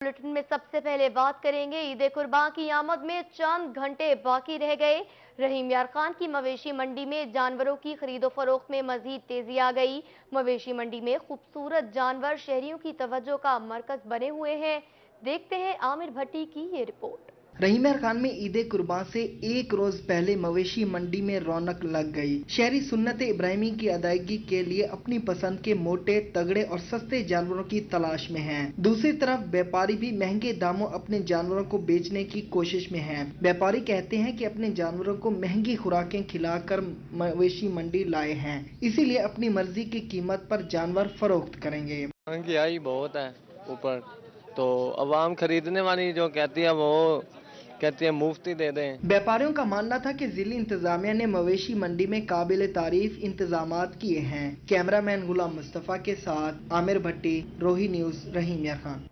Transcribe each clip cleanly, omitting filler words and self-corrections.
Bulletin में सबसे पहले बात करेंगे ईद कुर्बान की आमद में चंद घंटे बाकी रह गए। रहीम यार खान की मवेशी मंडी में जानवरों की खरीदो फरोख्त में मजीद तेजी आ गई। मवेशी मंडी में खूबसूरत जानवर शहरियों की तवज्जो का मरकज बने हुए हैं। देखते हैं आमिर भट्टी की ये रिपोर्ट। रहीम यार खान में ईद कुर्बान से एक रोज पहले मवेशी मंडी में रौनक लग गई। शहरी सुन्नत इब्राहिमी की अदायगी के लिए अपनी पसंद के मोटे, तगड़े और सस्ते जानवरों की तलाश में हैं। दूसरी तरफ व्यापारी भी महंगे दामों अपने जानवरों को बेचने की कोशिश में हैं। व्यापारी कहते हैं कि अपने जानवरों को महंगी खुराकें खिलाकर मवेशी मंडी लाए हैं, इसीलिए अपनी मर्जी की कीमत पर जानवर फरोख्त करेंगे। महंगाई बहुत है ऊपर, तो अवाम खरीदने वाली जो कहती है वो कहती है मुफ्ती दे दें। व्यापारियों का मानना था कि जिली इंतजामिया ने मवेशी मंडी में काबिल तारीफ इंतजामात किए हैं। कैमरामैन गुलाम मुस्तफा के साथ आमिर भट्टी, रोही न्यूज, रहीम यार खान।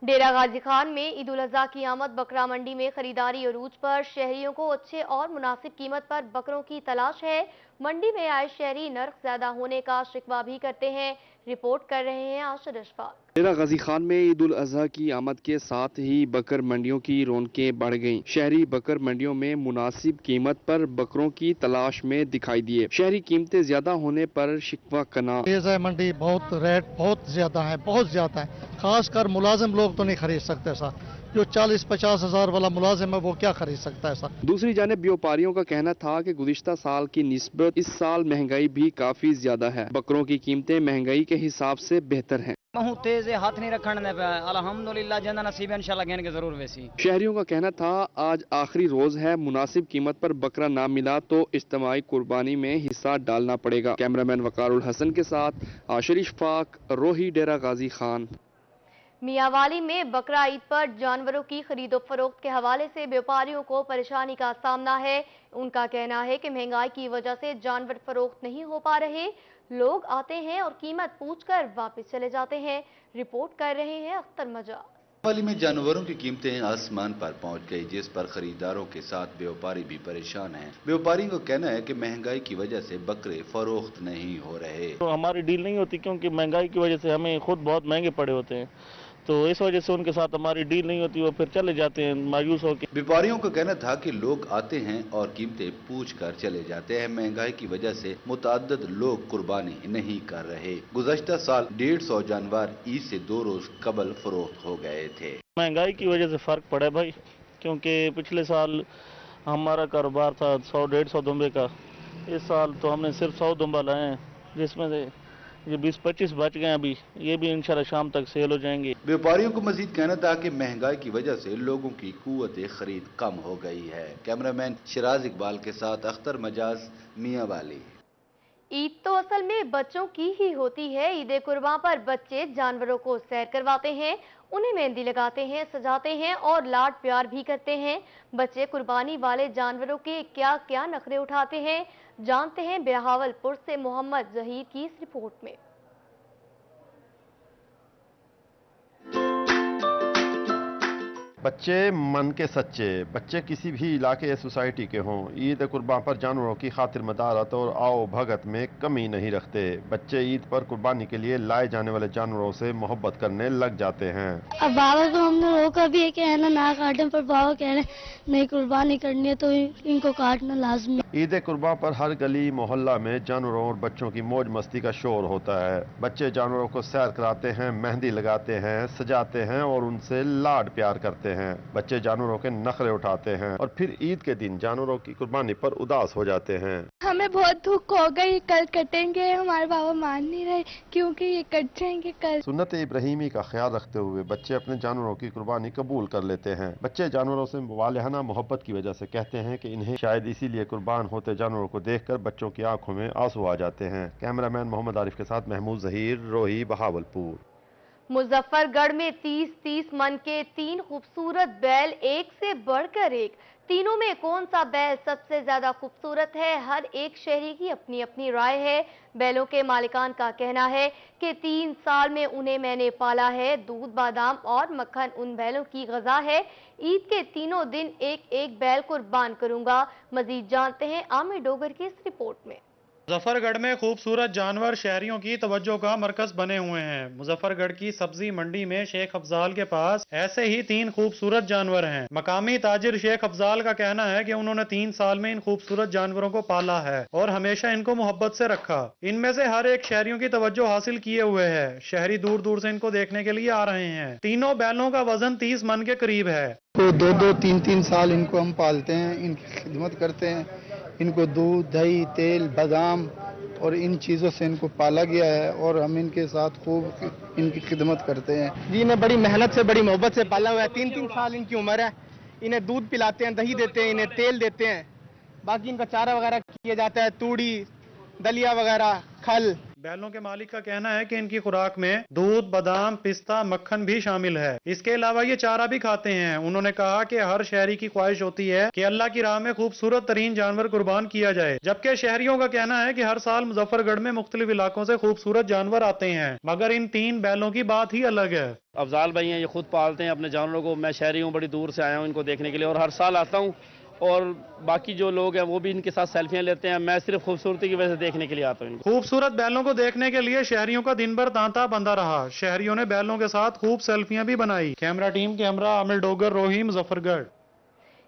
डेरा गाजी खान में ईद उल अजहा की आमद बकरा मंडी में खरीदारी अरूज पर। शहरियों को अच्छे और मुनासिब कीमत पर बकरों की तलाश है। मंडी में आए शहरी नर्ख ज्यादा होने का शिकवा भी करते हैं। रिपोर्ट कर रहे हैं आशिर अशफाक। डेरा गाजी खान में ईद उल अजहा की आमद के साथ ही बकर मंडियों की रौनकें बढ़ गईं। शहरी बकर मंडियों में मुनासिब कीमत पर बकरों की तलाश में दिखाई दिए। शहरी कीमतें ज्यादा होने पर शिकवा कना। मंडी बहुत रेट बहुत ज्यादा है, बहुत ज्यादा है। खासकर मुलाजिम लोग तो नहीं खरीद सकते सर। जो 40-50 हजार वाला मुलाजिम है वो क्या खरीद सकता है सर। दूसरी जानिब व्यापारियों का कहना था कि गुज़िश्ता साल की निस्बत इस साल महंगाई भी काफी ज्यादा है। बकरों की कीमतें महंगाई के हिसाब से बेहतर हैं। तेज हाथ नहीं रखने पे अल्हम्दुलिल्लाह जंदा नसीब इंशाल्लाह कहने के जरूर वैसी। शहरियों का कहना था आज आखिरी रोज है, मुनासिब कीमत पर बकरा ना मिला तो इज्तिमाई कुर्बानी में हिस्सा डालना पड़ेगा। कैमरामैन वकारुल हसन के साथ आशिर इशफाक, रोही, डेरा गाजी खान। मियांवाली में बकरा ईद पर जानवरों की खरीदो फरोख्त के हवाले से व्यापारियों को परेशानी का सामना है। उनका कहना है कि महंगाई की वजह से जानवर फरोख्त नहीं हो पा रहे। लोग आते हैं और कीमत पूछकर वापस चले जाते हैं। रिपोर्ट कर रहे हैं अख्तर मजा। मियांवाली में जानवरों की कीमतें आसमान पर पहुंच गई, जिस पर खरीदारों के साथ व्यापारी भी परेशान हैं। व्यापारियों का कहना है कि महंगाई की वजह से बकरे फरोख्त नहीं हो रहे। तो हमारी डील नहीं होती क्योंकि महंगाई की वजह से हमें खुद बहुत महंगे पड़े होते हैं, तो इस वजह से उनके साथ हमारी डील नहीं होती, वो फिर चले जाते हैं मायूस होकर। व्यापारियों का कहना था कि लोग आते हैं और कीमतें पूछ कर चले जाते हैं। महंगाई की वजह से मुतअद्दिद लोग कुर्बानी नहीं कर रहे। गुज़श्ता साल 150 जानवर ईद से 2 रोज कबल फरोख्त हो गए थे। महंगाई की वजह से फर्क पड़ा भाई, क्योंकि पिछले साल हमारा कारोबार था 100-150 दुम्बे का। इस साल तो हमने सिर्फ 100 दुम्बा लाए हैं, जिसमें से ये 20-25 बच गए। अभी ये भी इंशाल्लाह शाम तक सेल हो जाएंगे। व्यापारियों को मजीद कहना था कि महंगाई की वजह से लोगों की कुव्वत खरीद कम हो गई है। कैमरामैन शिराज इकबाल के साथ अख्तर मजाज, मियांवाली। ईद तो असल में बच्चों की ही होती है। ईद कुर्बान पर बच्चे जानवरों को सैर करवाते हैं, उन्हें मेहंदी लगाते हैं, सजाते हैं और लाड प्यार भी करते हैं। बच्चे कुर्बानी वाले जानवरों के क्या क्या नखरे उठाते हैं, जानते हैं बहावलपुर से मोहम्मद जहीर की इस रिपोर्ट में। बच्चे मन के सच्चे, बच्चे किसी भी इलाके या सोसाइटी के हों, ईद कुर्बान पर जानवरों की खातिर मदारत और आओ भगत में कमी नहीं रखते। बच्चे ईद पर कुर्बानी के लिए लाए जाने वाले जानवरों से मोहब्बत करने लग जाते हैं। अब बाबा को हमने रोका भी है कि है ना काटें, पर बाबा कह रहे नहीं कुर्बानी करनी है तो इनको काटना लाजमी। ईद कुर्बान पर हर गली मोहल्ला में जानवरों और बच्चों की मौज मस्ती का शोर होता है। बच्चे जानवरों को सैर कराते हैं, मेहंदी लगाते हैं, सजाते हैं और उनसे लाड प्यार करते हैं। बच्चे जानवरों के नखरे उठाते हैं और फिर ईद के दिन जानवरों की कुर्बानी पर उदास हो जाते हैं। हमें बहुत दुख हो गई, कल कटेंगे, हमारे बाबा मान नहीं रहे क्योंकि ये कट जाएंगे कल। सुन्नत इब्राहिमी का ख्याल रखते हुए बच्चे अपने जानवरों की कुर्बानी कबूल कर लेते हैं। बच्चे जानवरों से वालिहाना मोहब्बत की वजह से कहते हैं कि इन्हें शायद इसीलिए कुर्बान होते जानवरों को देखकर बच्चों की आंखों में आंसू आ जाते हैं। कैमरामैन मोहम्मद आरिफ के साथ महमूद जहीर, रोही, बहावलपुर। मुजफ्फरगढ़ में 30-30 मन के 3 खूबसूरत बैल, एक से बढ़कर एक। तीनों में कौन सा बैल सबसे ज्यादा खूबसूरत है, हर एक शहरी की अपनी अपनी राय है। बैलों के मालिकान का कहना है कि 3 साल में उन्हें मैंने पाला है। दूध, बादाम और मक्खन उन बैलों की ग़िज़ा है। ईद के तीनों दिन एक एक बैल कुर्बान करूंगा। मजीद जानते हैं आमिर डोगर की इस रिपोर्ट में। मुजफ्फरगढ़ में खूबसूरत जानवर शहरियों की तवज्जो का मरकज बने हुए हैं। मुजफ्फरगढ़ की सब्जी मंडी में शेख अफजाल के पास ऐसे ही 3 खूबसूरत जानवर हैं। मकामी ताजिर शेख अफजाल का कहना है कि उन्होंने 3 साल में इन खूबसूरत जानवरों को पाला है और हमेशा इनको मोहब्बत से रखा। इनमें से हर एक शहरियों की तवज्जो हासिल किए हुए है। शहरी दूर दूर से इनको देखने के लिए आ रहे हैं। तीनों बैलों का वजन 30 मन के करीब है। तो 2-2, 3-3 साल इनको हम पालते हैं, इनकी खिदमत करते हैं। इनको दूध, दही, तेल, बादाम और इन चीज़ों से इनको पाला गया है और हम इनके साथ खूब इनकी खिदमत करते हैं। जी इन्हें बड़ी मेहनत से, बड़ी मोहब्बत से पाला हुआ है। 3-3 साल इनकी उम्र है। इन्हें दूध पिलाते हैं, दही देते हैं, इन्हें तेल देते हैं। बाकी इनका चारा वगैरह किया जाता है, तूड़ी, दलिया वगैरह, खल। बैलों के मालिक का कहना है कि इनकी खुराक में दूध, बादाम, पिस्ता, मक्खन भी शामिल है। इसके अलावा ये चारा भी खाते हैं। उन्होंने कहा कि हर शहरी की ख्वाहिश होती है कि अल्लाह की राह में खूबसूरत तरीन जानवर कुर्बान किया जाए, जबकि शहरियों का कहना है कि हर साल मुजफ्फरगढ़ में मुख्तलिफ इलाकों से खूबसूरत जानवर आते हैं, मगर इन 3 बैलों की बात ही अलग है। अफजाल भाई हैं, ये खुद पालते हैं अपने जानवरों को। मैं शहरी हूँ, बड़ी दूर से आया हूँ इनको देखने के लिए और हर साल आता हूँ और बाकी जो लोग हैं वो भी इनके साथ सेल्फियां लेते हैं। मैं सिर्फ खूबसूरती की वजह से देखने के लिए आता हूँ। खूबसूरत बैलों को देखने के लिए शहरियों का दिन भर तांता बंधा रहा। शहरियों ने बैलों के साथ खूब सेल्फियां भी बनाई। कैमरा टीम के हमरा आमिर डोगर, रोही, मुजफ्फरगढ़।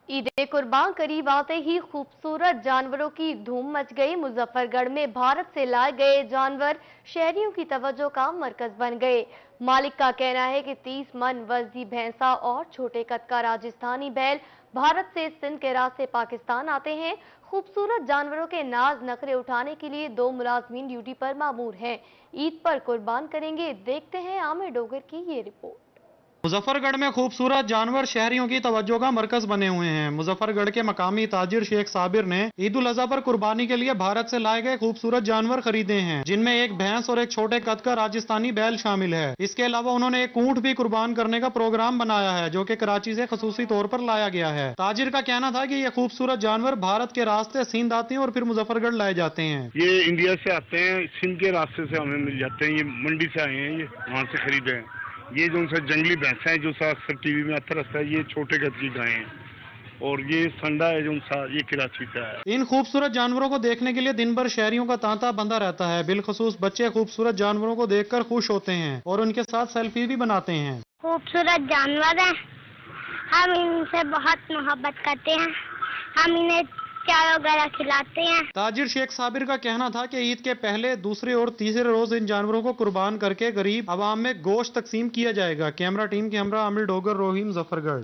ईद कुर्बान करीब आते ही खूबसूरत जानवरों की धूम मच गई। मुजफ्फरगढ़ में भारत से लाए गए जानवर शहरियों की तवज्जो का मरकज बन गए। मालिक का कहना है कि 30 मन वजनी भैंसा और छोटे कद का राजस्थानी बैल भारत से सिंध के रास्ते पाकिस्तान आते हैं। खूबसूरत जानवरों के नाज नखरे उठाने के लिए 2 मुलाजमीन ड्यूटी पर मामूर हैं। ईद पर कुर्बान करेंगे। देखते हैं आमिर डोगर की ये रिपोर्ट। मुजफ्फरगढ़ में खूबसूरत जानवर शहरियों की तवज्जो का मरकज बने हुए हैं। मुजफ्फरगढ़ के मकामी ताजिर शेख साबिर ने ईद उल अजहा पर कुर्बानी के लिए भारत से लाए गए खूबसूरत जानवर खरीदे हैं, जिनमें एक भैंस और एक छोटे कद का राजस्थानी बैल शामिल है। इसके अलावा उन्होंने एक ऊंट भी कुर्बान करने का प्रोग्राम बनाया है, जो कि कराची से खसूसी तौर पर लाया गया है। ताजिर का कहना था कि ये खूबसूरत जानवर भारत के रास्ते सिंध आते हैं और फिर मुजफ्फरगढ़ लाए जाते हैं। ये इंडिया से आते हैं, सिंध के रास्ते से हमें मिल जाते हैं। ये मंडी से आए हैं, ये वहाँ से खरीदे हैं। ये जो सा जंगली भैंसा है जो सा अक्सर टीवी में आता रहता है, ये छोटे कद की गायें हैं और ये संडा है जो सा ये कराची से आया है। इन खूबसूरत जानवरों को देखने के लिए दिन भर शहरियों का तांता बंधा रहता है। बिलखसूस बच्चे खूबसूरत जानवरों को देखकर खुश होते हैं और उनके साथ सेल्फी भी बनाते हैं। खूबसूरत जानवर है, हम इनसे बहुत मोहब्बत करते हैं। हम इन्हें चारा वगैरह खिलाते हैं। ताजिर शेख साबिर का कहना था कि ईद के पहले, दूसरे और तीसरे रोज इन जानवरों को कुर्बान करके गरीब आवाम में गोश्त तकसीम किया जाएगा। कैमरा टीम के हमरा आमिर डोगर, रोही, मुजफ्फरगढ़।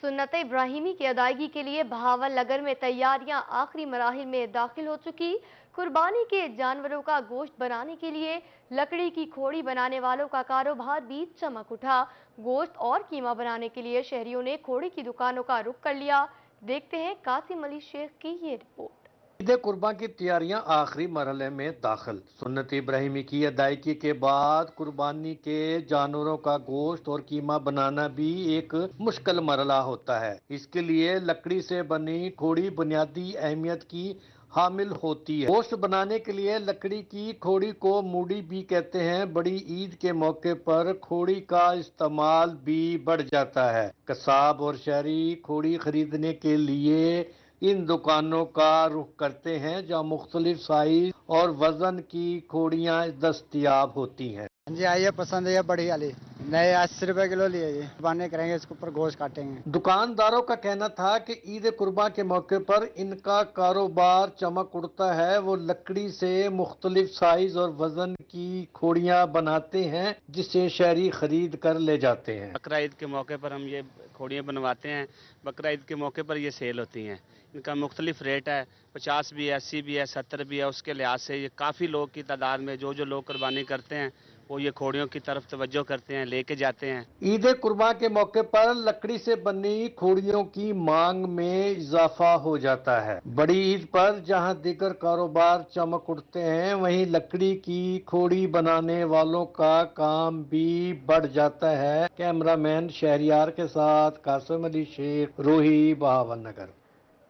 सुन्नत इब्राहिमी की अदायगी के लिए बहावल नगर में तैयारियां आखिरी मराहिल में दाखिल हो चुकी। कुर्बानी के जानवरों का गोश्त बनाने के लिए लकड़ी की खोड़ी बनाने वालों का कारोबार भी चमक उठा। गोश्त और कीमा बनाने के लिए शहरियों ने खोड़ी की दुकानों का रुख कर लिया। देखते हैं कासिम अली शेख की ये रिपोर्ट। ईद कुर्बान की तैयारियां आखिरी मरहले में दाखिल। सुन्नत इब्राहिमी की अदायगी के बाद कुर्बानी के जानवरों का गोश्त और कीमा बनाना भी एक मुश्किल मरहला होता है। इसके लिए लकड़ी से बनी खोड़ी बुनियादी अहमियत की हामिल होती है। गोश्त बनाने के लिए लकड़ी की खोड़ी को मूड़ी भी कहते हैं। बड़ी ईद के मौके पर खोड़ी का इस्तेमाल भी बढ़ जाता है। कसाब और शहरी खोड़ी खरीदने के लिए इन दुकानों का रुख करते हैं, जहाँ मुख्तलिफ साइज और वजन की खोड़ियाँ दस्तयाब होती हैं। जी आइए, पसंद है बड़ी वाली, नए 80 रुपए किलो लिए जी। कुर्बानी करेंगे, इसके ऊपर गोश्त काटेंगे। दुकानदारों का कहना था कि ईद कुर्बान के मौके पर इनका कारोबार चमक उड़ता है। वो लकड़ी से मुख्तलिफ साइज और वजन की खोड़ियाँ बनाते हैं, जिसे शहरी खरीद कर ले जाते हैं। बकरा ईद के मौके पर हम ये खोड़ियाँ बनवाते हैं। बकरा ईद के मौके पर ये सेल होती हैं। इनका मुख्तलिफ रेट है, 50 भी है, 80 भी है, 70 भी है। उसके लिहाज से ये काफ़ी लोग की तादाद में जो लोग कुर्बानी करते हैं वो ये खोड़ियों की तरफ तवज्जो करते हैं, लेके जाते हैं। ईद कुर्बान के मौके पर लकड़ी से बनी खोड़ियों की मांग में इजाफा हो जाता है। बड़ी ईद पर जहां दीगर कारोबार चमक उठते हैं, वहीं लकड़ी की खोड़ी बनाने वालों का काम भी बढ़ जाता है। कैमरामैन शहरियार के साथ कासिम अली शेख, रोही, बहावल नगर।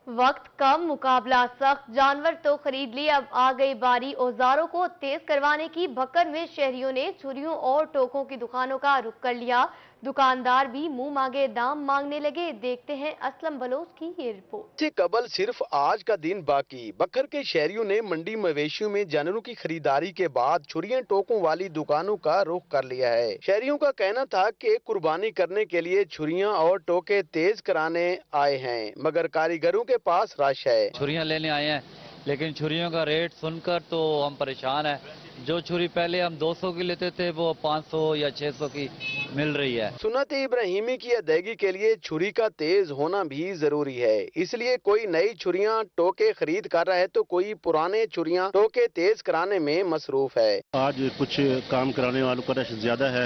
वक्त कम, मुकाबला सख्त। जानवर तो खरीद लिए, अब आ गई बारी औजारों को तेज करवाने की। भक्कर में शहरियों ने छुरियों और टोकों की दुकानों का रुख कर लिया। दुकानदार भी मुंह मांगे दाम मांगने लगे। देखते हैं असलम बलोच की ये रिपोर्ट। से कबल सिर्फ आज का दिन बाकी, बकर के शहरियों ने मंडी मवेशियों में जानवरों की खरीदारी के बाद छुरियां टोकों वाली दुकानों का रुख कर लिया है। शहरियों का कहना था कि कुर्बानी करने के लिए छुरियां और टोके तेज कराने आए हैं, मगर कारीगरों के पास रश है। छुरियां लेने आए हैं, लेकिन छुरियों का रेट सुनकर तो हम परेशान हैं। जो छुरी पहले हम 200 की लेते थे वो 500 या 600 की मिल रही है। सुन्नत इब्राहिमी की अदायगी के लिए छुरी का तेज होना भी जरूरी है, इसलिए कोई नई छुरियां टोके खरीद कर रहा है तो कोई पुराने छुरियां टोके तेज कराने में मसरूफ है। आज कुछ काम कराने वालों का रश ज्यादा है।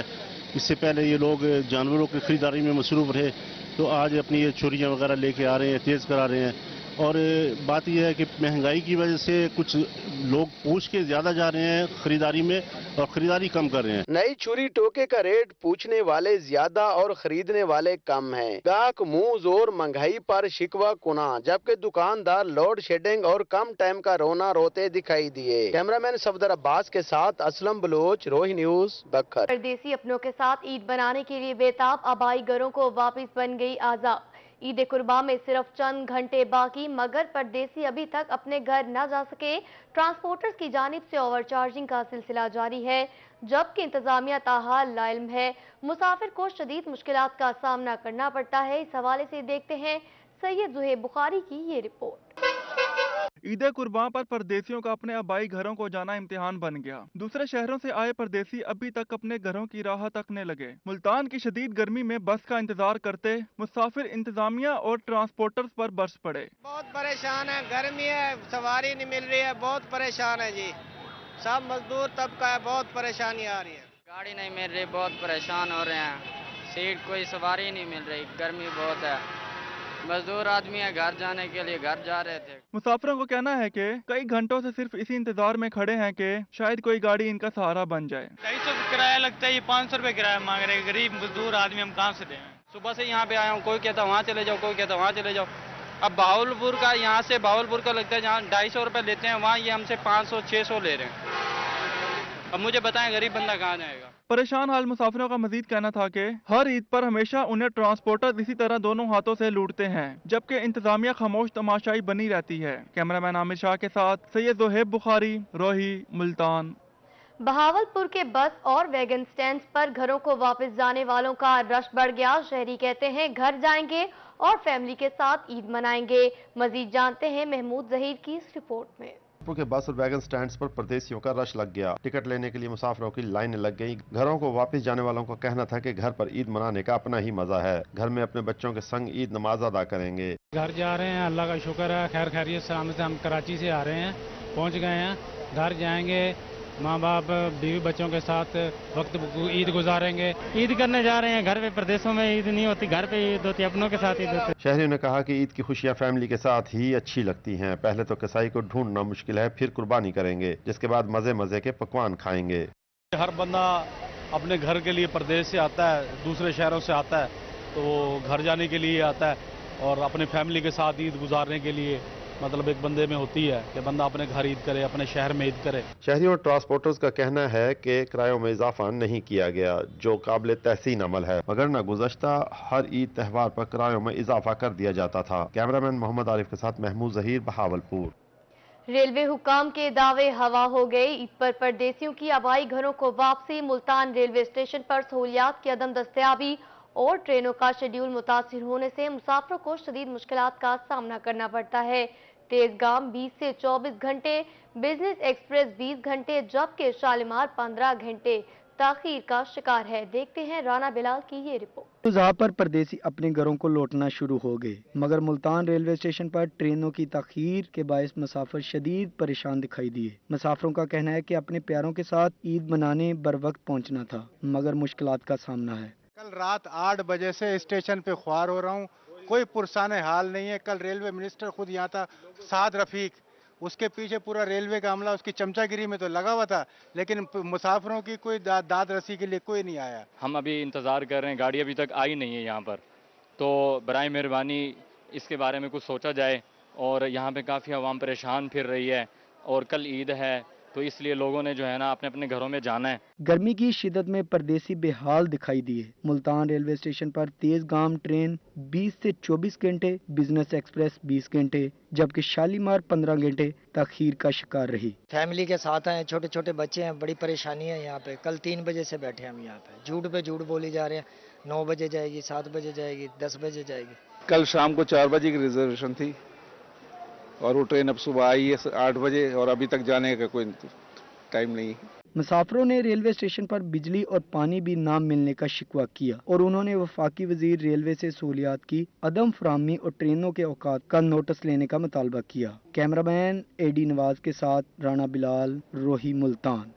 इससे पहले ये लोग जानवरों की खरीदारी में मसरूफ रहे, तो आज अपनी ये छुरियां वगैरह लेके आ रहे हैं, तेज करा रहे हैं। और बात यह है कि महंगाई की वजह से कुछ लोग पूछ के ज्यादा जा रहे हैं खरीदारी में और खरीदारी कम कर रहे हैं। नई छुरी टोके का रेट पूछने वाले ज्यादा और खरीदने वाले कम हैं। ग्राहक मुंह जोर महंगाई पर शिकवा कुना, जबकि दुकानदार लोड शेडिंग और कम टाइम का रोना रोते दिखाई दिए। कैमरामैन सफदर अब्बास के साथ असलम बलोच, रोही न्यूज, बकर। परदेसी अपनों के साथ ईद बनाने के लिए बेताब आबाई घरों को वापस बन गई आजाद। ईद कुर्बान में सिर्फ चंद घंटे बाकी, मगर परदेसी अभी तक अपने घर न जा सके। ट्रांसपोर्टर्स की जानिब से ओवरचार्जिंग का सिलसिला जारी है, जबकि इंतजामिया ताहाल लाइल्म है। मुसाफिर को शदीद मुश्किलात का सामना करना पड़ता है। इस हवाले से देखते हैं सैयद जुहेब बुखारी की ये रिपोर्ट। ईद कुर्बान पर परदेसियों का अपने आबाई घरों को जाना इम्तिहान बन गया। दूसरे शहरों से आए परदेसी अभी तक अपने घरों की राह तकने लगे। मुल्तान की शदीद गर्मी में बस का इंतजार करते मुसाफिर इंतजामिया और ट्रांसपोर्टर्स पर बरस पड़े। बहुत परेशान है, गर्मी है, सवारी नहीं मिल रही है, बहुत परेशान है जी। सब मजदूर तबका है, बहुत परेशानी आ रही है। गाड़ी नहीं मिल रही, बहुत परेशान हो रहे हैं। सीट कोई सवारी नहीं मिल रही, गर्मी बहुत है। मजदूर आदमी है, घर जाने के लिए घर जा रहे थे। मुसाफिरों को कहना है कि कई घंटों से सिर्फ इसी इंतजार में खड़े हैं कि शायद कोई गाड़ी इनका सहारा बन जाए। 250 किराया लगता है, ये 500 रुपए किराया मांग रहे हैं। गरीब मजदूर आदमी हम कहाँ से दें? सुबह से यहाँ पे आया हूँ, कोई कहता वहाँ चले जाओ, कोई कहता वहाँ चले जाओ। अब भावलपुर का, यहाँ से भावलपुर का लगता है जहाँ 250 रुपए लेते हैं, वहाँ ये हमसे 500-600 ले रहे हैं। अब मुझे बताएं गरीब बंदा कहाँ जाएगा? परेशान हाल मुसाफिरों का मजीद कहना था कि हर ईद पर हमेशा उन्हें ट्रांसपोर्टर इसी तरह दोनों हाथों से लूटते हैं, जबकि इंतजामिया खामोश तमाशाई बनी रहती है। कैमरामैन आमिर शाह के साथ सैयद जुहेब बुखारी, रोही, मुल्तान। बहावलपुर के बस और वैगन स्टैंड पर घरों को वापस जाने वालों का रश बढ़ गया। शहरी कहते हैं घर जाएंगे और फैमिली के साथ ईद मनाएंगे। मजीद जानते हैं महमूद जहीर की इस रिपोर्ट में। के बस और वैगन स्टैंड्स पर परदेसियों का रश लग गया। टिकट लेने के लिए मुसाफिरों की लाइनें लग गई। घरों को वापस जाने वालों का कहना था कि घर पर ईद मनाने का अपना ही मजा है। घर में अपने बच्चों के संग ईद नमाज अदा करेंगे। घर जा रहे हैं, अल्लाह का शुक्र है, खैर खैरियत से हम कराची से आ रहे हैं, पहुंच गए हैं। घर जाएंगे, माँ बाप बीवी बच्चों के साथ वक्त ईद गुजारेंगे। ईद करने जा रहे हैं। घर पे प्रदेशों में ईद नहीं होती, घर पे ईद होती, अपनों के साथ ईद होती। शहरियों ने कहा कि ईद की खुशियां फैमिली के साथ ही अच्छी लगती हैं। पहले तो कसाई को ढूंढना मुश्किल है, फिर कुर्बानी करेंगे, जिसके बाद मजे मजे के पकवान खाएंगे। हर बंदा अपने घर के लिए प्रदेश से आता है, दूसरे शहरों से आता है, तो घर जाने के लिए आता है और अपने फैमिली के साथ ईद गुजारने के लिए मतलब एक बंदे में होती है कि बंदा अपने घर ईद करे, अपने शहर में ईद करे। शहरियों और ट्रांसपोर्टर्स का कहना है कि किरायों में इजाफा नहीं किया गया, जो काबिल तहसीन अमल है, मगर न गुज़श्ता हर ईद त्यौहार पर किरायों में इजाफा कर दिया जाता था। कैमरामैन मोहम्मद आरिफ के साथ महमूद जहीर, बहावलपुर। रेलवे हुकाम के दावे हवा हो गए। ईद पर परदेसियों की आबाई घरों को वापसी। मुल्तान रेलवे स्टेशन पर सहूलियात की अदम दस्तयाबी और ट्रेनों का शेड्यूल मुतासिर होने से मुसाफिरों को शदीद मुश्किलात का सामना करना पड़ता है। तेजगाम 20 से 24 घंटे, बिजनेस एक्सप्रेस 20 घंटे, जबकि शालीमार 15 घंटे ताखीर का शिकार है। देखते हैं राना बिलाल की ये रिपोर्ट। जहाँ पर परदेसी अपने घरों को लौटना शुरू हो गए, मगर मुल्तान रेलवे स्टेशन पर ट्रेनों की ताखीर के बायस मुसाफिर शदीद परेशान दिखाई दिए। मुसाफिरों का कहना है कि अपने प्यारों के साथ ईद मनाने बर वक्त पहुँचना था, मगर मुश्किलात का सामना है। कल रात 8 बजे से स्टेशन पे ख्वार हो रहा हूँ, कोई पुरसाने हाल नहीं है। कल रेलवे मिनिस्टर खुद यहाँ था, साद रफीक, उसके पीछे पूरा रेलवे का अमला उसकी चमचागिरी में तो लगा हुआ था, लेकिन मुसाफिरों की कोई दाद रसी के लिए कोई नहीं आया। हम अभी इंतज़ार कर रहे हैं, गाड़ी अभी तक आई नहीं है यहाँ पर, तो बराए मेहरबानी इसके बारे में कुछ सोचा जाए। और यहाँ पे काफ़ी आवाम परेशान फिर रही है और कल ईद है, तो इसलिए लोगों ने जो है ना अपने अपने घरों में जाना है। गर्मी की शिद्दत में परदेसी बेहाल दिखाई दिए। मुल्तान रेलवे स्टेशन पर तेज गाम ट्रेन 20 से 24 घंटे, बिजनेस एक्सप्रेस 20 घंटे, जबकि शालीमार 15 घंटे तखीर का शिकार रही। फैमिली के साथ हैं, छोटे छोटे बच्चे हैं, बड़ी परेशानी है यहाँ पे। कल 3 बजे से बैठे हम यहाँ पे झूठ बोली जा रहे हैं। 9 बजे जाएगी, 7 बजे जाएगी, 10 बजे जाएगी। कल शाम को 4 बजे की रिजर्वेशन थी और वो ट्रेन अब सुबह आई है 8 बजे और अभी तक जाने का कोई टाइम नहीं है। मुसाफिरों ने रेलवे स्टेशन पर बिजली और पानी भी ना मिलने का शिकवा किया और उन्होंने वफाकी वजीर रेलवे से सहूलियात की अदम फराहमी और ट्रेनों के औकात का नोटिस लेने का मुतालबा किया। कैमरामैन एडी नवाज के साथ राना बिलाल, रोही, मुल्तान।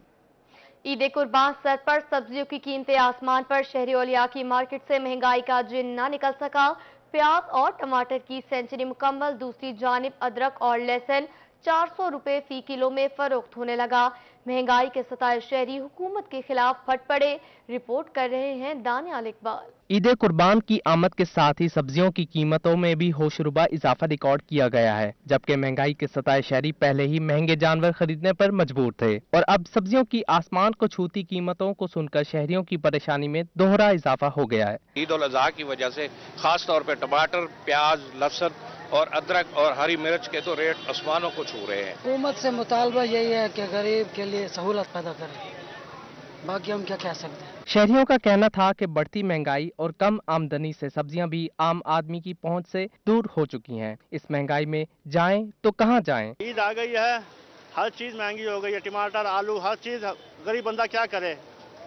ईद कुर्बान सर पर सब्जियों की कीमतें आसमान पर। शहरी औलिया की मार्केट से महंगाई का जिन ना निकल सका। प्याज और टमाटर की सेंचुरी मुकम्मल। दूसरी जानिब अदरक और लहसुन 400 रुपए फी किलो में फरोख्त होने लगा। महंगाई के सताए शहरी हुकूमत के खिलाफ फट पड़े। रिपोर्ट कर रहे हैं दानियाल इकबाल। ईद कुर्बान की आमद के साथ ही सब्जियों की कीमतों में भी होशरुबा इजाफा रिकॉर्ड किया गया है, जबकि महंगाई के सताए शहरी पहले ही महंगे जानवर खरीदने पर मजबूर थे और अब सब्जियों की आसमान को छूती कीमतों को सुनकर शहरियों की परेशानी में दोहरा इजाफा हो गया है। ईद उल अजहा की वजह से खास तौर पर टमाटर, प्याज, लहसुन और अदरक और हरी मिर्च के तो रेट आसमानों को छू रहे हैं। हुकूमत से मुतालबा यही है कि गरीब के लिए सहूलत पैदा करें, बाकी हम क्या कह सकते हैं। शहरियों का कहना था कि बढ़ती महंगाई और कम आमदनी से सब्जियां भी आम आदमी की पहुंच से दूर हो चुकी हैं। इस महंगाई में जाएं तो कहां जाएं? ईद आ गई है, हर चीज महंगी हो गई है, टमाटर, आलू, हर चीज। गरीब बंदा क्या करे,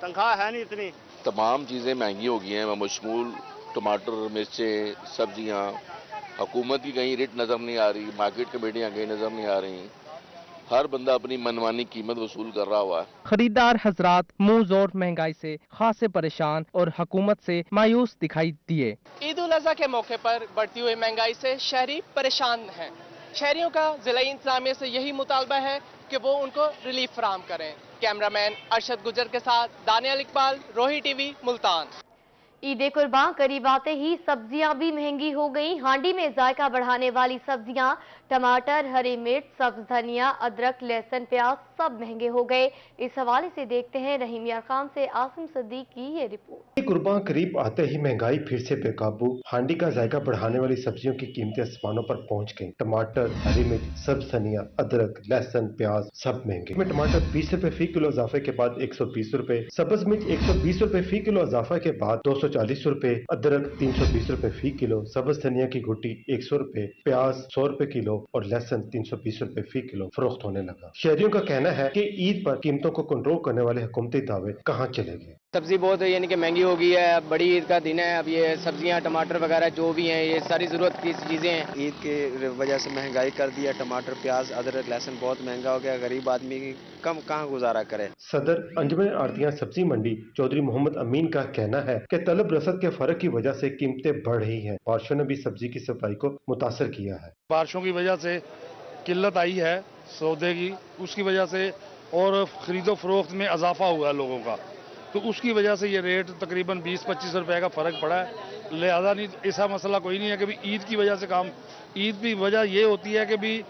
तनख्वाह है नहीं इतनी। तमाम चीजें महंगी हो गई हैं, मशमूल टमाटर, मिर्चें, सब्जियां। हुकूमत की कहीं रेट नजर नहीं आ रही, मार्केट कमेटियां कहीं नजर नहीं आ रही। हर बंदा अपनी मनमानी कीमत वसूल कर रहा हुआ है। खरीदार हजरात मुंह जोर महंगाई से खासे परेशान और हुकूमत से मायूस दिखाई दिए। ईद उल अजहा के मौके पर बढ़ती हुई महंगाई से शहरी परेशान हैं। शहरियों का जिला इंतजामिया से यही मुतालबा है कि वो उनको रिलीफ फराहम करें। कैमरामैन अरशद गुजर के साथ दानियाल इकबाल, रोही टीवी, मुल्तान। ईद कुर्बान करीब आते ही सब्जियां भी महंगी हो गई। हांडी में जायका बढ़ाने वाली सब्जियां, टमाटर, हरी मिर्च, सब्ज धनिया, अदरक, लहसुन, प्याज सब महंगे हो गए। इस हवाले से देखते हैं रहीम यार खान से आसिम सदीक की ये रिपोर्ट। ईद कुर्बान करीब आते ही महंगाई फिर से बेकाबू। हांडी का जायका बढ़ाने वाली सब्जियों की कीमतें आसमानों पर पहुंच गईं। टमाटर, हरी मिर्च, सब्ज धनिया, अदरक, लहसुन, प्याज सब महंगे। में टमाटर 20 रुपए फी किलो इजाफे के बाद 120 रुपए, सब्ज मिर्च 120 रुपए फी किलो इजाफे के बाद 240 रुपए, अदरक 320 रुपए फी किलो, सब्ज धनिया की गुट्टी 100 रुपए, प्याज 100 रुपए किलो और लहसुन 320 रुपए फी किलो फरोख्त होने लगा। शहरियों का कहना है कि ईद पर कीमतों को कंट्रोल करने वाले हुकूमती दावे कहां चले गए। सब्जी बहुत यानी कि महंगी हो गई है। बड़ी ईद का दिन है, अब ये सब्जियां, टमाटर वगैरह जो भी हैं, ये सारी जरूरत की चीजें हैं। ईद के वजह से महंगाई कर दिया। टमाटर, प्याज, अदरक, लहसुन बहुत महंगा हो गया। गरीब आदमी कम कहाँ गुजारा करे। सदर अंजुमन आड़तियां सब्जी मंडी चौधरी मोहम्मद अमीन का कहना है कि तलब रसद के फर्क की वजह से कीमतें बढ़ रही हैं। बारिशों ने भी सब्जी की सप्लाई को मुतासर किया है। बारिशों की वजह से किल्लत आई है सौदे की, उसकी वजह से और खरीदो फरोख्त में इजाफा हुआ है लोगों का, तो उसकी वजह से ये रेट तकरीबन 20-25 रुपए का फर्क पड़ा है। लिहाजा नहीं, ऐसा मसला कोई नहीं है कि भी ईद की वजह से काम। ईद की वजह ये होती है कि भी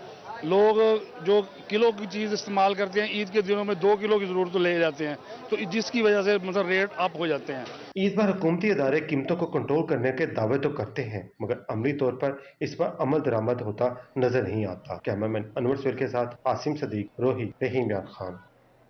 लोग जो किलो की चीज़ इस्तेमाल करते हैं, ईद के दिनों में 2 किलो की जरूरत तो ले जाते हैं, तो जिसकी वजह से मतलब रेट अप हो जाते हैं। ईद पर हुकूमती अदारे कीमतों को कंट्रोल करने के दावे तो करते हैं, मगर अमली तौर पर इस पर अमल दरामद होता नजर नहीं आता। कैमरामैन अनवर सुहेल के साथ आसिम सदीक, रोही, रहीम यार खान।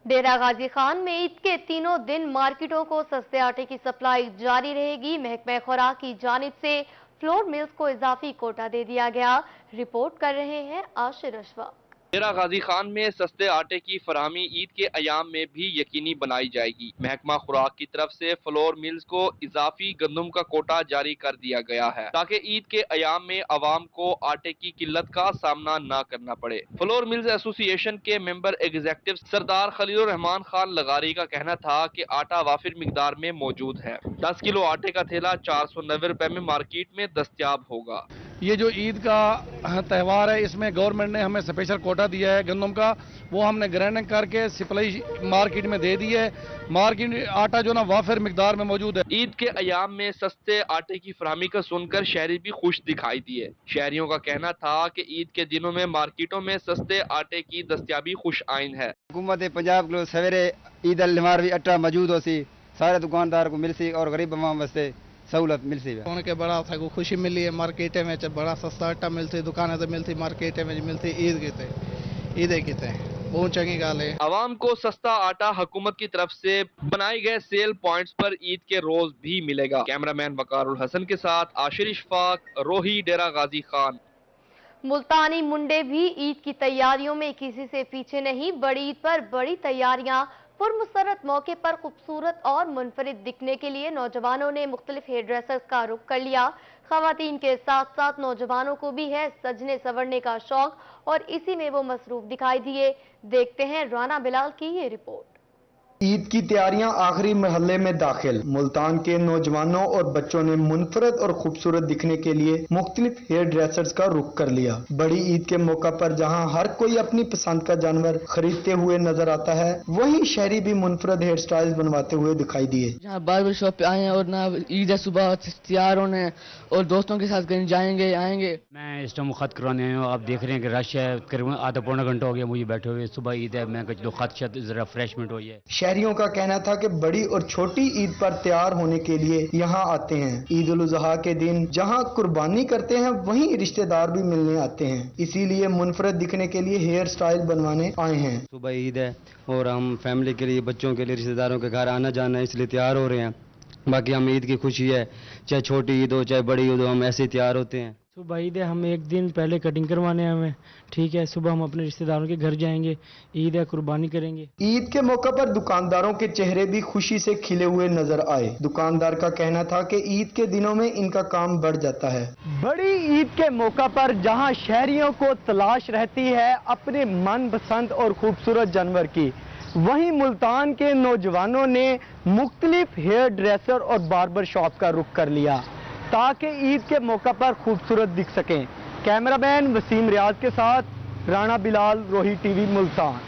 डेरा गाजी खान में ईद के तीनों दिन मार्केटों को सस्ते आटे की सप्लाई जारी रहेगी। महकमा खुराक की जानिब से फ्लोर मिल्स को इजाफी कोटा दे दिया गया। रिपोर्ट कर रहे हैं आशिर अशफाक। डेरा गाजी खान में सस्ते आटे की फराहमी ईद के अयाम में भी यकीनी बनाई जाएगी। महकमा खुराक की तरफ से फ्लोर मिल्स को इजाफी गंदम का कोटा जारी कर दिया गया है ताकि ईद के अयाम में अवाम को आटे की किल्लत का सामना न करना पड़े। फ्लोर मिल्स एसोसिएशन के मेंबर एग्जीक्यूटिव सरदार खलील रहमान खान लगारी का कहना था कि आटा वाफिर मिकदार में मौजूद है। 10 किलो आटे का थैला 490 रुपए में मार्केट में दस्तयाब होगा। ये जो ईद का त्यौहार है इसमें गवर्नमेंट ने हमें स्पेशल कोटा दिया है गंदम का, वो हमने ग्राइंडिंग करके सप्लाई मार्केट में दे दी है। मार्केट आटा जो ना वाफिर मिकदार में मौजूद है। ईद के अयाम में सस्ते आटे की फराहमी का सुनकर शहरी भी खुश दिखाई दिए। शहरियों का कहना था कि ईद के दिनों में मार्केटों में सस्ते आटे की दस्तयाबी खुश आइन है। हुकूमत पंजाब को सवेरे ईद अलमार भी आटा मौजूद हो सी, सारे दुकानदार को मिल सी और गरीब आवाम वास्ते सहूलत मिल सी। उनके बड़ा था को खुशी मिली है, मार्केट में बड़ा सस्ता आटा मिलती, दुकानें से मिलती, मार्केट में मिलती। ईद की बहुत चंगी गाल है। आवाम को सस्ता आटा हुकूमत की तरफ से बनाए गए सेल पॉइंट्स पर ईद के रोज भी मिलेगा। कैमरामैन वकारुल हसन के साथ आशिर इशफाक, रोही, डेरा गाजी खान। मुल्तानी मुंडे भी ईद की तैयारियों में किसी से पीछे नहीं। बड़ी ईद पर बड़ी तैयारियां। पुरमसरत मौके पर खूबसूरत और मुनफरिद दिखने के लिए नौजवानों ने मुख्तलिफ हेयर ड्रेसर्स का रुख कर लिया। खवातीन के साथ साथ नौजवानों को भी है सजने संवरने का शौक और इसी में वो मसरूफ दिखाई दिए। देखते हैं राना बिलाल की ये रिपोर्ट। ईद की तैयारियां आखिरी महल्ले में दाखिल। मुल्तान के नौजवानों और बच्चों ने मुनफरद और खूबसूरत दिखने के लिए मुख्तलिफ हेयर ड्रेसर्स का रुख कर लिया। बड़ी ईद के मौका पर जहां हर कोई अपनी पसंद का जानवर खरीदते हुए नजर आता है, वहीं शहरी भी मुनफरद हेयर स्टाइल बनवाते हुए दिखाई दिए। यहाँ बार्बर शॉप पे आए हैं और ना ईद है, सुबह तैयार होने और दोस्तों के साथ कहीं जाएंगे आएंगे। मैं इस टाइम खत करवाने आया हूँ। आप देख रहे हैं कि रश है, करीबन आधा पौना घंटा हो गया मुझे बैठे हुए। सुबह ईद है, मैं चलो खत जरा फ्रेशमेंट हुई है। शहरियों का कहना था कि बड़ी और छोटी ईद पर तैयार होने के लिए यहाँ आते हैं। ईद उल अज़हा के दिन जहाँ कुर्बानी करते हैं, वहीं रिश्तेदार भी मिलने आते हैं। इसीलिए मुनफरद दिखने के लिए हेयर स्टाइल बनवाने आए हैं। सुबह ईद है और हम फैमिली के लिए, बच्चों के लिए, रिश्तेदारों के घर आना जाना है, इसलिए तैयार हो रहे हैं। बाकी हम ईद की खुशी है, चाहे छोटी ईद हो चाहे बड़ी ईद हो, हम ऐसे तैयार होते हैं। सुबह ईद है, हम एक दिन पहले कटिंग करवाने हमें, ठीक है। सुबह हम अपने रिश्तेदारों के घर जाएंगे, ईद है, कुर्बानी करेंगे। ईद के मौका पर दुकानदारों के चेहरे भी खुशी से खिले हुए नजर आए। दुकानदार का कहना था कि ईद के दिनों में इनका काम बढ़ जाता है। बड़ी ईद के मौका पर जहां शहरियों को तलाश रहती है अपने मनपसंद और खूबसूरत जानवर की, वहीं मुल्तान के नौजवानों ने मुख्तलिफ हेयर ड्रेसर और बार्बर शॉप का रुख कर लिया ताकि ईद के मौका पर खूबसूरत दिख सकें। कैमरामैन वसीम रियाज के साथ राना बिलाल, रोही टीवी, मुल्तान।